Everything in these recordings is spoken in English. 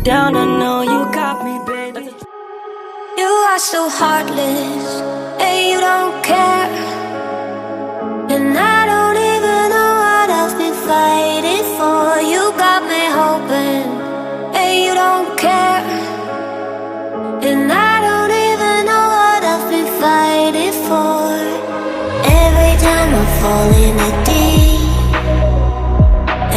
down, I know you got me, baby. You are so heartless, and you don't care. And I don't even know what I've been fighting for. You got me hoping, and you don't care. And I don't even know what I've been fighting for. Every time I fall in the deep,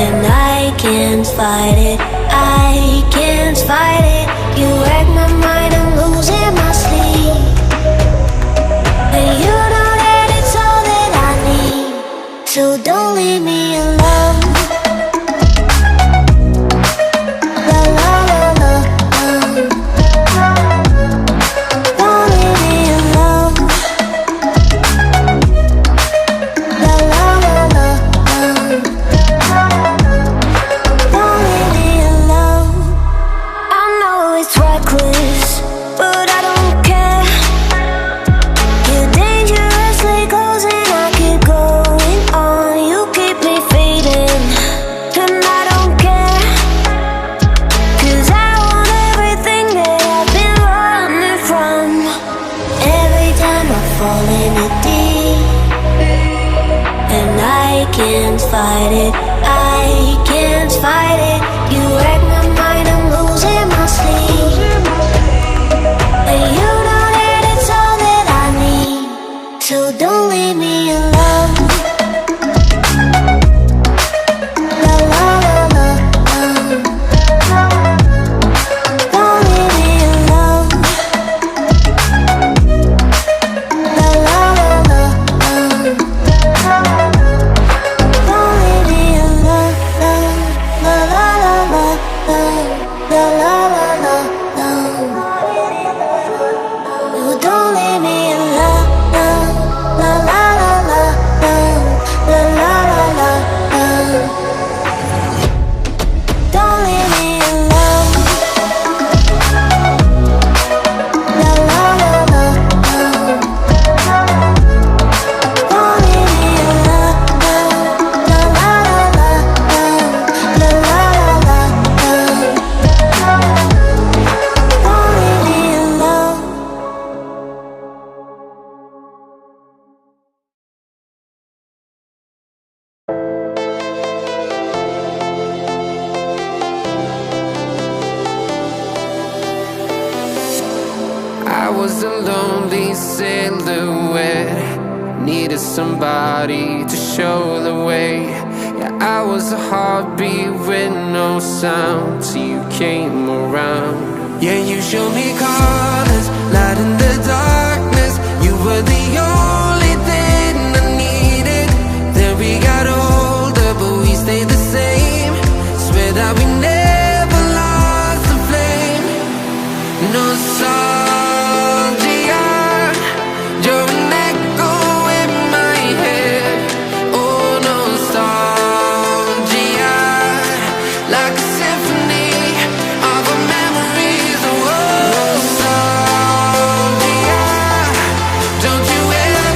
and I can't fight it, I can't fight it. You wreck my mind, I'm losing my sleep. And you know that it's all that I need, so don't leave me alone. La la la la, don't leave me alone. La la la la, don't leave me alone. I know it's reckless, but I don't care. You're dangerously close and I keep going on. You keep me fading, and I don't care. 'Cause I want everything that I've been running from. Every time I fall in the deep, and I can't fight it, I can't fight it. You wreck my mind, I'm losing my sleep. And you know that it's all that I need, so don't leave me alone. La la la la, don't leave me alone. La la la la, don't leave me alone. La la la la, la la la la, you don't leave me alone. La la la la, la la la la, don't leave me alone. La la la la, don't leave me alone. La la la la, la la la la, don't leave me alone. I was a lonely silhouette, needed somebody to show the way. Yeah, I was a heartbeat with no sound till you came around. Yeah, you showed me colors, light in the darkness. You were the only thing I needed. Then we got older, but we stayed the same. Swear that we never lost the flame. Nostalgia, you're an echo in my head. Oh, nostalgia, like a symphony of our memories. Oh, nostalgia, don't you ever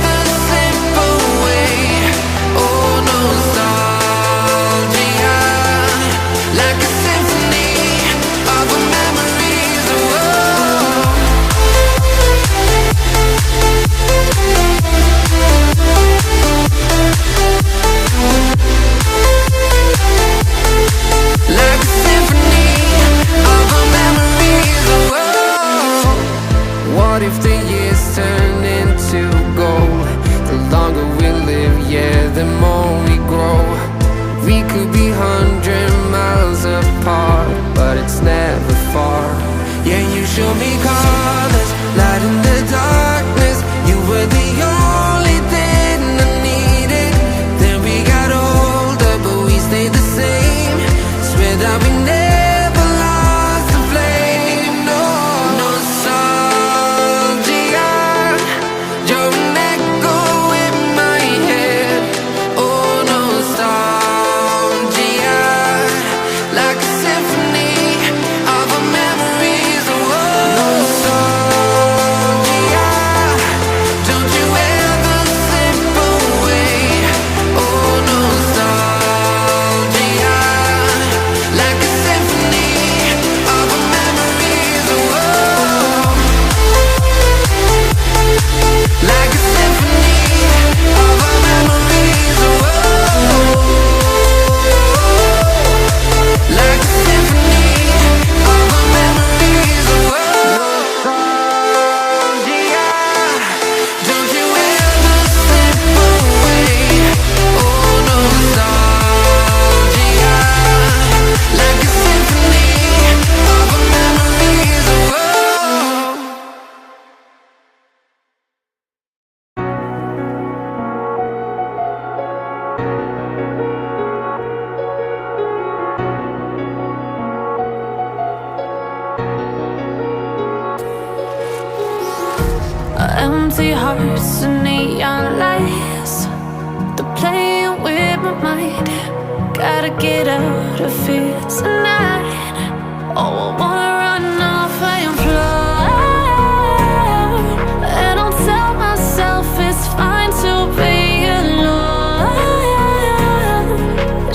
empty hearts and neon lights. They're playing with my mind. Gotta get out of here tonight. Oh, I wanna run off and fly. And I'll tell myself it's fine to be alone,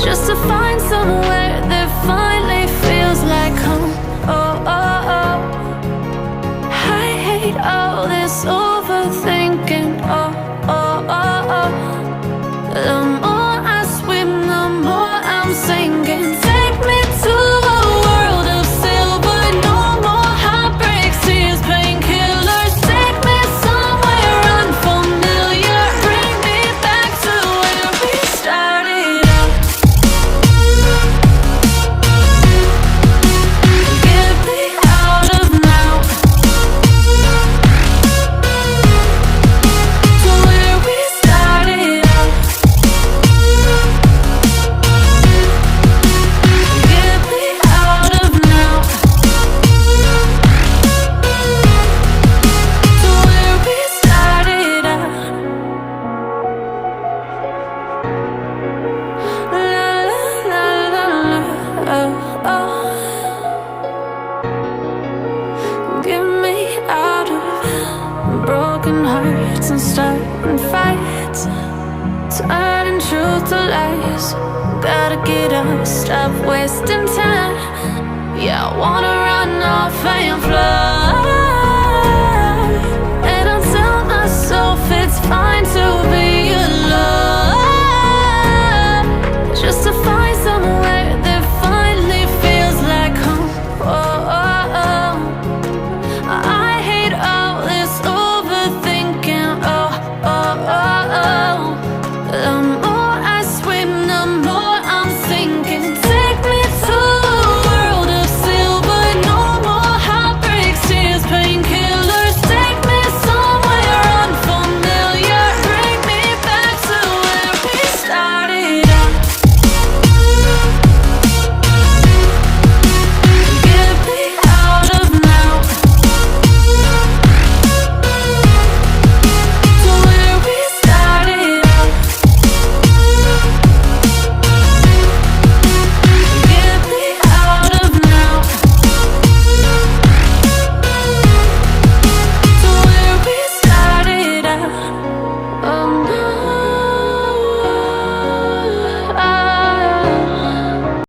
just to find somewhere that finally feels like home. Oh, oh, oh. I hate all this overthinking. Oh, oh, oh, oh. The more I swim, the more I'm sinking. Take me to a world of silver. No more heartbreaks, tears, painkillers. Take me somewhere unfamiliar. Bring me back to where we started out. Get me out of now, to where we started out. Get me out of now, to where we started out. La la la la, oh, oh. Get me out of broken hearts and starting fights, turning truth to lies. Gotta get up, stop wasting time. Yeah, I wanna run off and fly.